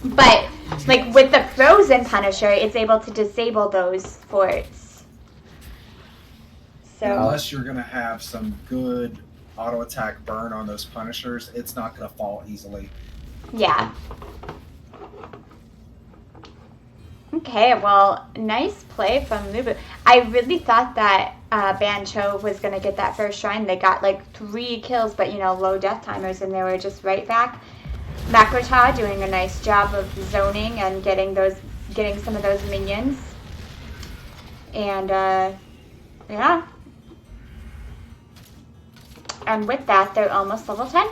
But like with the Frozen Punisher, it's able to disable those forts. So Unless you're gonna have some good auto attack burn on those punishers, it's not gonna fall easily. yeah. Okay, well, nice play from Lubu. I really thought that Ban Cho was going to get that first shrine. They got like 3 kills, but you know, low death timers, and they were just right back. Makrata doing a nice job of zoning and getting some of those minions. And yeah. And with that, they're almost level 10.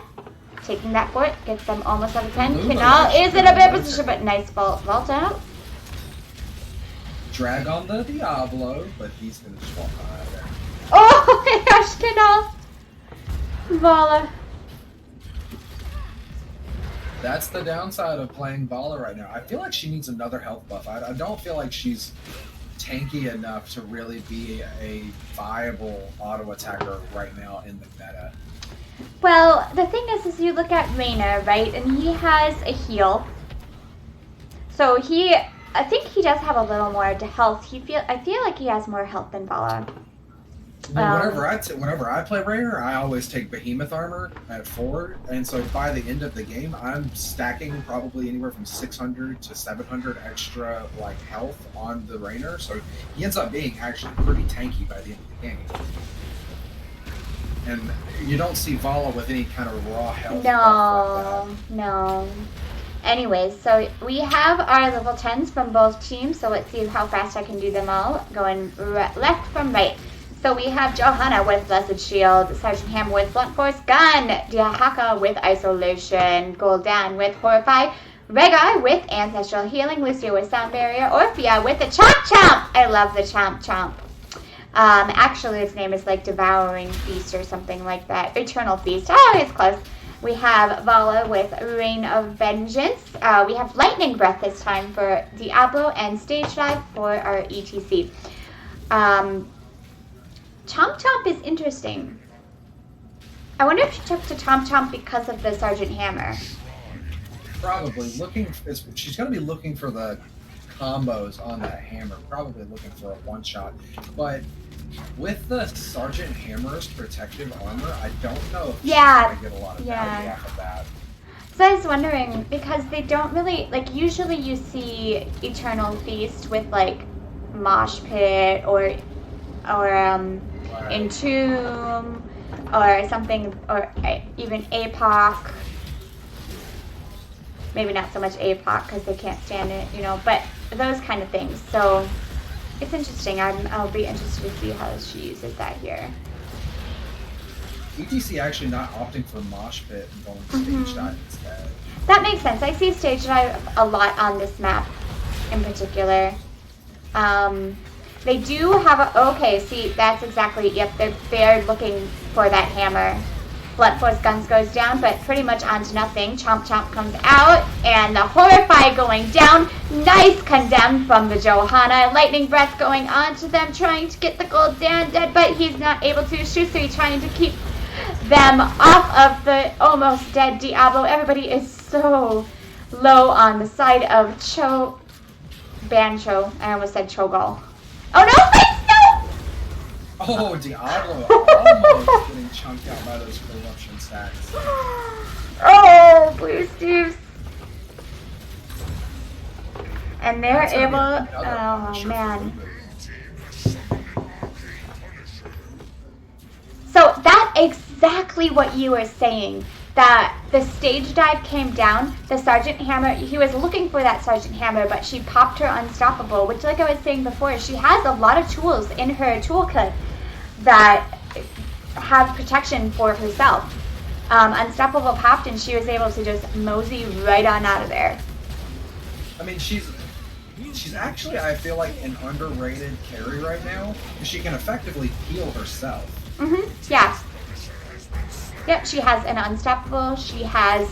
Taking that fort gets them almost level 10. Kinal is in a bad position, but nice vault out. Drag on the Diablo, but he's gonna just walk on out of there. Oh my gosh, Kinal! Vala. That's the downside of playing Vala right now. I feel like she needs another health buff. I don't feel like she's tanky enough to really be a viable auto attacker right now in the meta. Well, the thing is you look at Reyna, right, and he has a heal. So I think he does have a little more health. I feel like he has more health than Vala. Well, whenever I play Rayner, I always take Behemoth armor at 4, and so by the end of the game, I'm stacking probably anywhere from 600 to 700 extra like health on the Rayner. So he ends up being actually pretty tanky by the end of the game. And you don't see Vala with any kind of raw health. No. Anyways, so we have our level 10s from both teams, so let's see how fast I can do them all. Going left from right. So we have Johanna with Blessed Shield, Sergeant Ham with Blunt Force Gun, Diahaka with Isolation, Gul'dan with Horrify, Regai with Ancestral Healing, Lucio with Sound Barrier, Orphea with the Chomp Chomp! I love the Chomp Chomp. Actually, its name is like Devouring Feast or something like that. Eternal Feast. Oh, it's close. We have Vala with Reign of Vengeance. We have Lightning Breath this time for Diablo and Stage Dive for our ETC. Chomp Chomp is interesting. I wonder if she took to Chomp Chomp because of the Sergeant Hammer. Probably she's going to be looking for the combos on that hammer. Probably looking for a one-shot. But with the Sergeant Hammer's protective armor, I don't know if she's going to get a lot of value off of that. So I was wondering, because they don't really, like, usually you see Eternal Feast with, like, Mosh Pit or Entomb or something, or even APOC. Maybe not so much APOC because they can't stand it, you know, but those kind of things. So it's interesting. I'll be interested to see how she uses that here. ETC actually not opting for Mosh Pit and going Stage Dive instead. That makes sense. I see Stage Dive a lot on this map in particular. They do have okay, see, that's exactly, yep, they're looking for that hammer. Blunt Force Guns goes down, but pretty much onto nothing. Chomp Chomp comes out, and the Horrify going down. Nice Condemned from the Johanna. Lightning Breath going onto them, trying to get the Gul'dan dead, but he's not able to. Shusui trying to keep them off of the almost dead Diablo. Everybody is so low on the side of Ban Cho. I almost said Cho'Gall. Oh no, please, no! Oh, Diablo almost getting chunked out by those corruption stacks. Oh, please, Steve. And they're able, oh man. So that's exactly what you were saying. That the Stage Dive came down, the Sergeant Hammer, he was looking for that Sergeant Hammer, but she popped her Unstoppable, which, like I was saying before, she has a lot of tools in her toolkit that have protection for herself. Unstoppable popped, and she was able to just mosey right on out of there. I mean, she's actually, I feel like, an underrated carry right now, because she can effectively heal herself. Yeah. Yep, she has an unstoppable. She has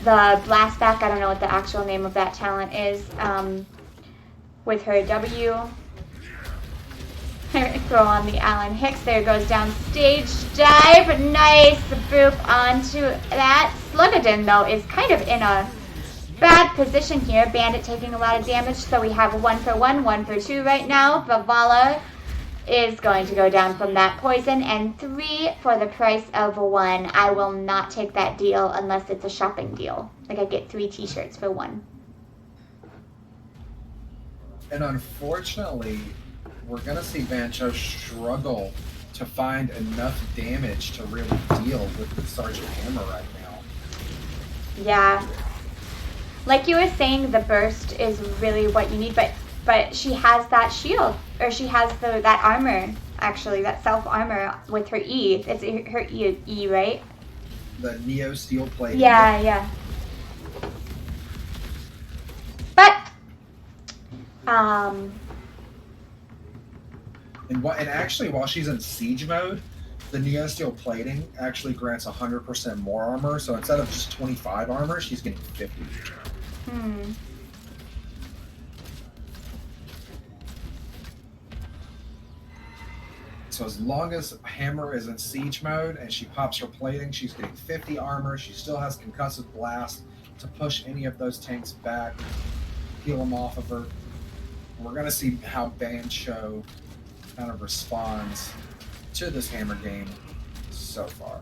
the blast back. I don't know what the actual name of that talent is. With her W. Throw on the Alan Hicks. There goes down stage dive. Nice boop onto that. Sluggadin, though, is kind of in a bad position here. Bandit taking a lot of damage, so we have a 1 for 1, 1 for 2 right now. Bavala is going to go down from that poison, and 3 for the price of 1. I will not take that deal unless it's a shopping deal. Like I get 3 t-shirts for 1. And unfortunately, we're going to see Ban Cho struggle to find enough damage to really deal with the Sergeant Hammer right now. Yeah. Like you were saying, the burst is really what you need, but she has that shield, or she has that armor, actually, that self-armor with her E. It's her E, right? The Neo Steel Plate. Yeah. But, And actually, while she's in siege mode, the Neo Steel Plating actually grants 100% more armor, so instead of just 25 armor, she's getting 50. So as long as Hammer is in siege mode and she pops her plating, she's getting 50 armor. She still has Concussive Blast to push any of those tanks back, heal them off of her. We're going to see how Ban Cho kind of responds to this Hammer game so far.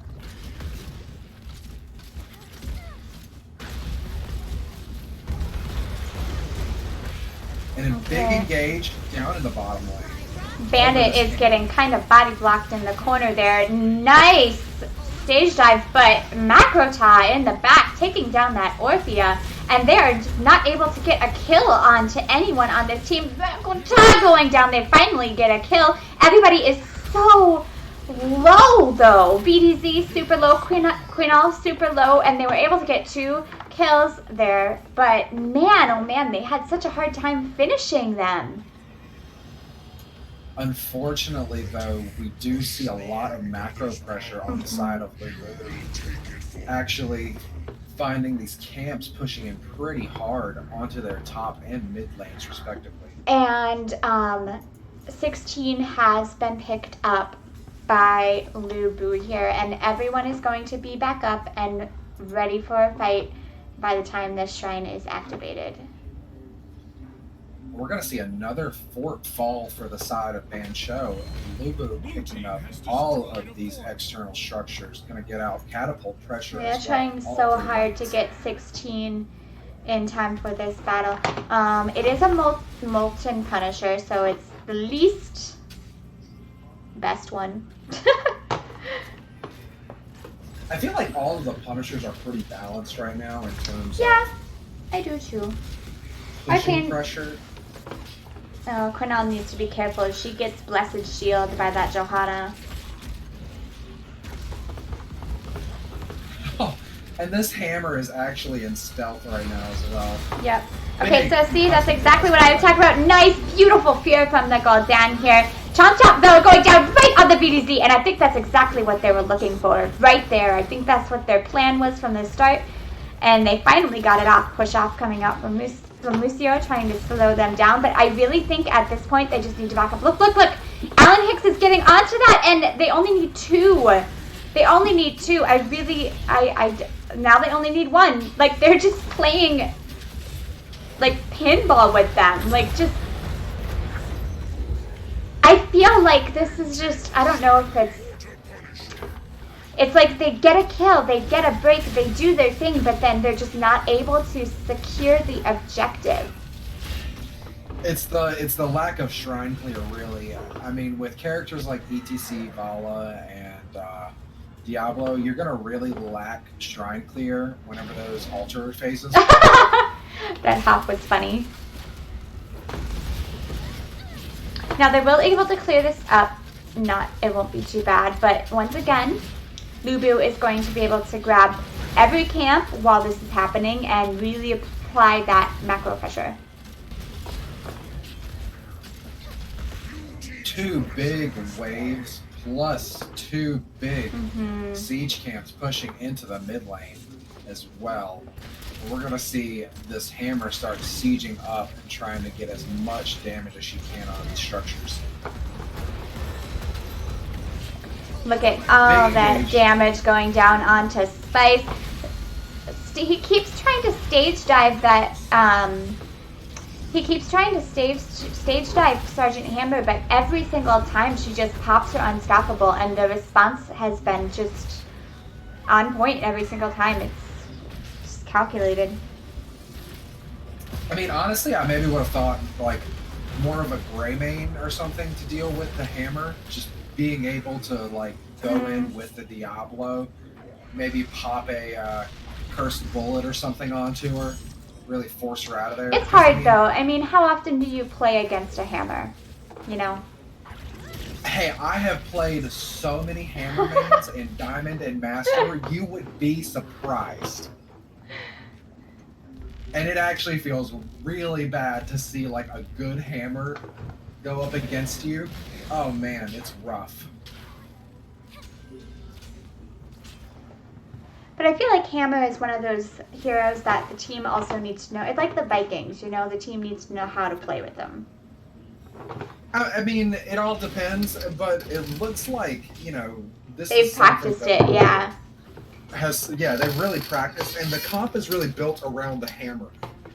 And in big engage down in the bottom lane. Bandit is getting kind of body blocked in the corner there. Nice stage dive, but Macrota in the back taking down that Orthea, and they are just not able to get a kill onto anyone on this team. Macrota going down, they finally get a kill. Everybody is so low though. BDZ super low, Quinal super low, and they were able to get 2 kills there, but man, oh man, they had such a hard time finishing them. Unfortunately, though, we do see a lot of macro pressure on the side of Lubu. Actually finding these camps pushing in pretty hard onto their top and mid lanes, respectively. And 16 has been picked up by Lubu here, and everyone is going to be back up and ready for a fight by the time this shrine is activated. We're going to see another fort fall for the side of Ban Cho. Lubu picking up all of these external structures, going to get out catapult pressure. They're trying so hard to get 16 in time for this battle. It is a Molten Punisher, so it's the least best one. I feel like all of the Punishers are pretty balanced right now in terms Yeah, of I do too. pushing pressure. Oh, Quinal needs to be careful. She gets Blessed Shield by that Johanna. Oh, and this Hammer is actually in stealth right now as well. Yep. Okay, so see, that's exactly what I was talking about. Nice, beautiful fear from the Gul'dan here. Chomp Chomp, though, going down right on the BDZ, and I think that's exactly what they were looking for. Right there. I think that's what their plan was from the start. And they finally got it off. Push off coming out from Lucio, trying to slow them down. But I really think at this point they just need to back up. Look, look, look. Alan Hicks is getting onto that, and they only need 2. They only need 2. Now they only need 1. Like, they're just playing, like, pinball with them. Like, just, I feel like this is just, I don't know if it's like they get a kill, they get a break, they do their thing, but then they're just not able to secure the objective. It's the lack of shrine clear, really. I mean, with characters like ETC, Vala, and Diablo, you're gonna really lack shrine clear whenever those altar phases. That hop was funny. Now they will able to clear this up. it won't be too bad. But once again, Lubu is going to be able to grab every camp while this is happening and really apply that macro pressure. 2 big waves plus 2 big siege camps pushing into the mid lane as well. We're going to see this hammer start sieging up and trying to get as much damage as she can on these structures. Look at all that damage going down onto Spice. He keeps trying to stage dive that, he keeps trying to stage dive Sergeant Hammer, but every single time she just pops her unstoppable, and the response has been just on point every single time. It's just calculated. I mean, honestly, I maybe would have thought like more of a gray main or something to deal with the hammer, just being able to like go in with the Diablo, maybe pop a cursed bullet or something onto her, really force her out of there. It's hard though. I mean, how often do you play against a hammer? You know? Hey, I have played so many hammer mains in Diamond and Master, you would be surprised. And it actually feels really bad to see like a good hammer go up against you. Oh man, it's rough. But I feel like Hammer is one of those heroes that the team also needs to know. It's like the Vikings, you know, the team needs to know how to play with them. I mean, it all depends, but it looks like, you know, this They've is something practiced that it, yeah. They've really practiced, and the comp is really built around the hammer.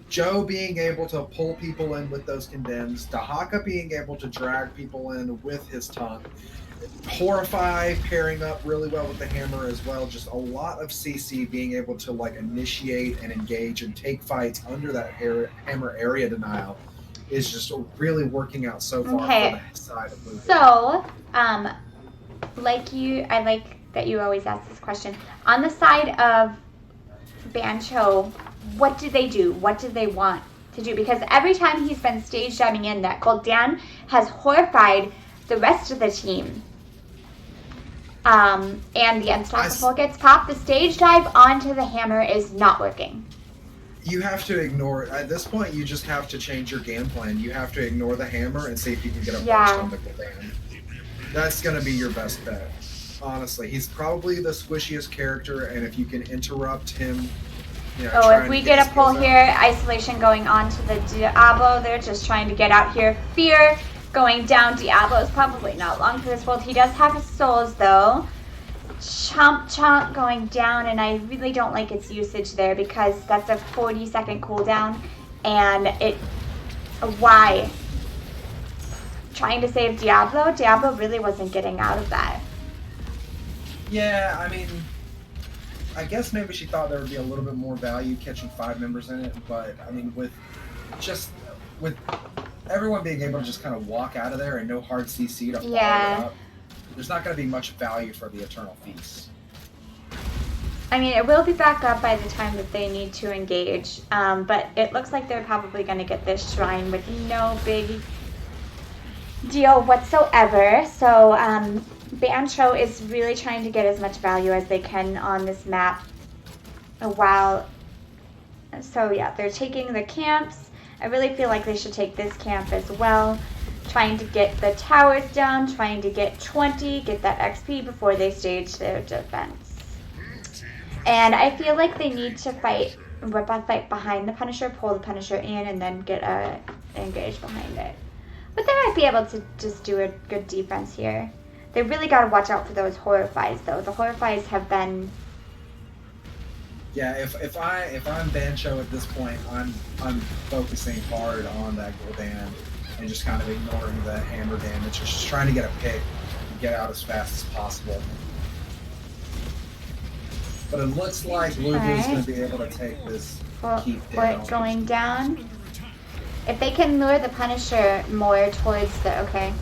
Joe being able to pull people in with those condemns, Dahaka being able to drag people in with his tongue, Horrify pairing up really well with the hammer as well. Just a lot of CC being able to like initiate and engage and take fights under that hammer area denial is just really working out so far for the side of Lubu. So, I like that you always ask this question. On the side of Ban Cho, what do they do? What do they want to do? Because every time he's been stage diving in, that Gul'dan has horrified the rest of the team. And the unstoppable gets popped. The stage dive onto the hammer is not working. You have to ignore, at this point, you just have to change your game plan. You have to ignore the hammer and see if you can get a burst on the Gul'dan. That's going to be your best bet. Honestly, he's probably the squishiest character, and if you can interrupt him, you know, if we get a pull here, isolation going on to the Diablo. They're just trying to get out here. Fear going down. Diablo is probably not long for this world. He does have his souls, though. Chomp Chomp going down, and I really don't like its usage there because that's a 40-second cooldown, and why? Trying to save Diablo? Diablo really wasn't getting out of that. Yeah, I mean, I guess maybe she thought there would be a little bit more value catching 5 members in it, but I mean, with everyone being able to just kind of walk out of there and no hard CC to follow it up, there's not going to be much value for the Eternal Feast. I mean, it will be back up by the time that they need to engage, but it looks like they're probably going to get this shrine with no big deal whatsoever. So, Ban Cho is really trying to get as much value as they can on this map. They're taking the camps. I really feel like they should take this camp as well. Trying to get the towers down, trying to get 20, get that XP before they stage their defense. And I feel like they need to fight behind the Punisher, pull the Punisher in, and then get engage behind it. But they might be able to just do a good defense here. They really got to watch out for those Horrifies, though. The Horrifies have been... Yeah, if I'm Ban Cho at this point, I'm focusing hard on that Gul'dan and just kind of ignoring the hammer damage, just trying to get a pick and get out as fast as possible. But it looks like Lubu is going to be able to take this keep down. Going down. If they can lure the Punisher more towards the... Okay.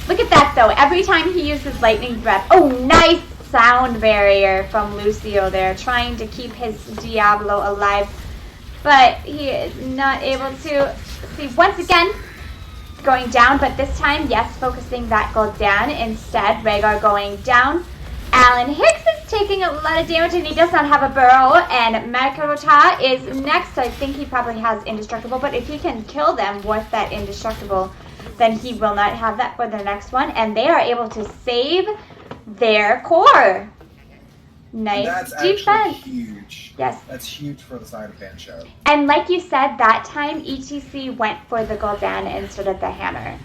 Look at that, though. Every time he uses Lightning Breath. Oh, nice sound barrier from Lucio there, trying to keep his Diablo alive. But he is not able to. See, once again, going down, but this time, yes, focusing that Gul'dan instead. Rhaegar going down. Alan Hicks is taking a lot of damage, and he does not have a burrow, and Makarota is next, so I think he probably has Indestructible, but if he can kill them with that Indestructible, then he will not have that for the next one, and they are able to save their core. Nice That's defense. actually huge. Yes. That's huge for the side of Ban Cho. And like you said, that time ETC went for the Gul'dan instead of the hammer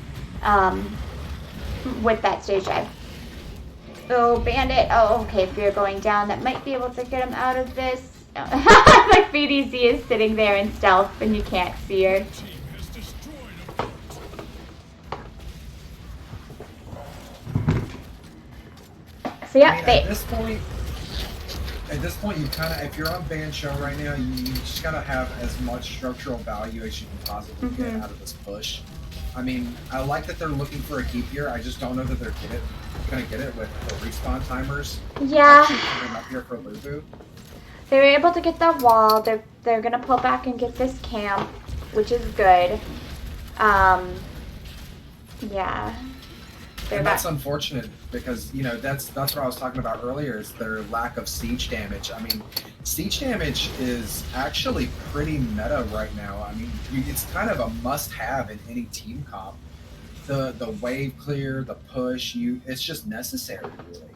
with that stage dive. Oh, Bandit. Oh, okay. Fear going down. That might be able to get him out of this. Like BDZ is sitting there in stealth and you can't see her. So yeah, I mean, at this point, you kind of, if you're on Ban Cho right now, you just gotta have as much structural value as you can possibly get out of this push. I mean, I like that they're looking for a keep here. I just don't know that they're gonna get it with the respawn timers. Yeah. Actually putting up here for Lubu. They were able to get that wall. They're gonna pull back and get this camp, which is good. Yeah. And that's unfortunate because, you know, that's what I was talking about earlier is their lack of siege damage. I mean, siege damage is actually pretty meta right now. I mean, it's kind of a must-have in any team comp. The wave clear, the push, it's just necessary, really.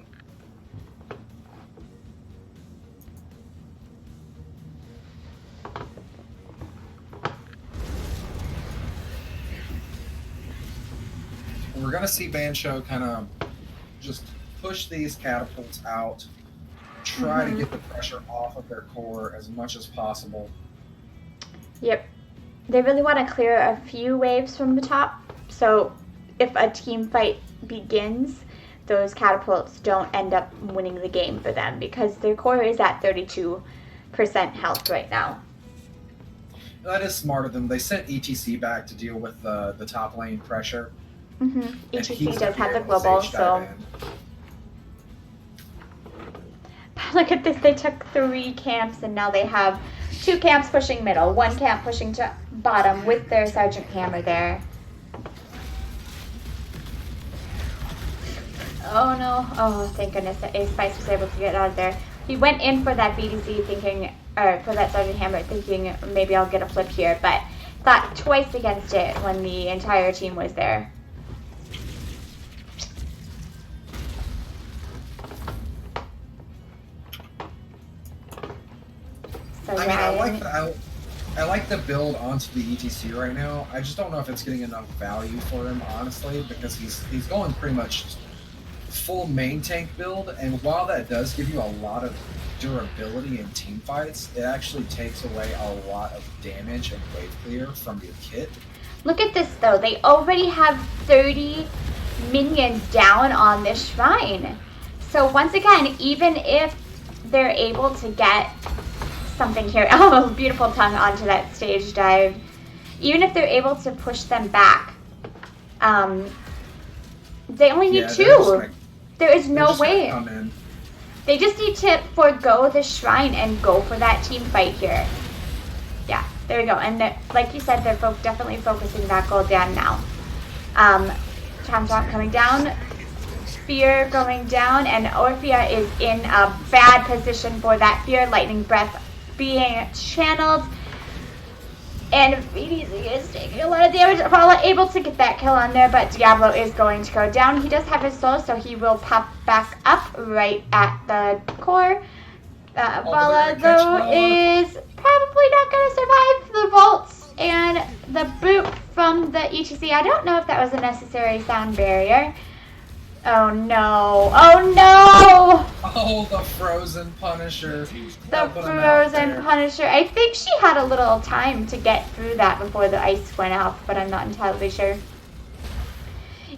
We're going to see Ban Cho kind of just push these catapults out, try to get the pressure off of their core as much as possible. Yep. They really want to clear a few waves from the top, so if a team fight begins, those catapults don't end up winning the game for them because their core is at 32% health right now. That is smart of them. They sent ETC back to deal with the top lane pressure. ETC does have the global, so... Look at this, they took 3 camps and now they have 2 camps pushing middle, 1 camp pushing to bottom with their Sergeant Hammer there. Oh no, oh thank goodness that Ace Spice was able to get out of there. He went in for that BDC thinking, or for that Sergeant Hammer thinking maybe I'll get a flip here, but thought twice against it when the entire team was there. So, I mean, I like the build onto the ETC right now. I just don't know if it's getting enough value for him, honestly, because he's going pretty much full main tank build, and while that does give you a lot of durability in team fights, it actually takes away a lot of damage and wave clear from your kit. Look at this though, they already have 30 minions down on this shrine. So once again, even if they're able to get something here, oh, beautiful tongue onto that stage dive, even if they're able to push them back, they only need 2. There is no way. They just need to forego the shrine and go for that team fight here. Yeah, there we go. And like you said, they're definitely focusing that goal down now. Chamzok coming down. Fear going down. And Orphea is in a bad position for that Fear. Lightning Breath being channeled. And VDZ is taking a lot of damage. Paula able to get that kill on there, but Diablo is going to go down. He does have his soul, so he will pop back up right at the core. Paula, though, is probably not going to survive the vaults and the boot from the ETC. I don't know if that was a necessary sound barrier. Oh no. Oh no! Oh, the Frozen Punisher. The Frozen Punisher. I think she had a little time to get through that before the ice went off, but I'm not entirely sure.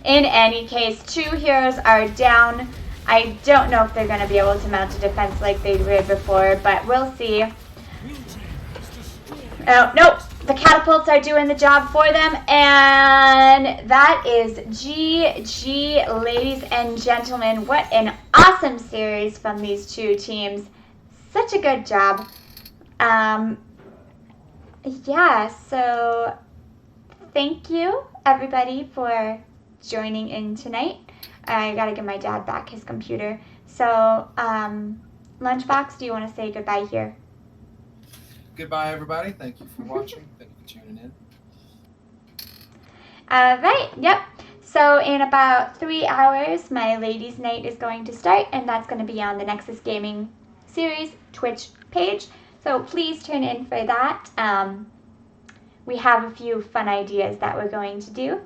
In any case, 2 heroes are down. I don't know if they're going to be able to mount a defense like they did before, but we'll see. Oh, nope. The catapults are doing the job for them, and that is GG, ladies and gentlemen. What an awesome series from these 2 teams. Such a good job. Yeah, so thank you, everybody, for joining in tonight. I gotta give my dad back his computer. So, Lunchbox, do you want to say goodbye here? Goodbye, everybody. Thank you for watching. Thank you for tuning in. Right, yep. So in about 3 hours, my ladies' night is going to start, and that's going to be on the Nexus Gaming Series Twitch page. So please tune in for that. We have a few fun ideas that we're going to do.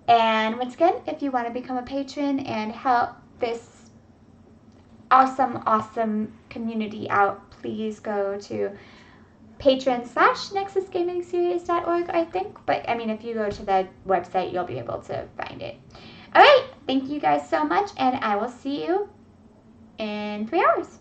And once again, if you want to become a patron and help this awesome community out, please go to patron.nexusgamingseries.org, I think. But I mean, if you go to the website, you'll be able to find it. All right, thank you guys so much, and I will see you in 3 hours.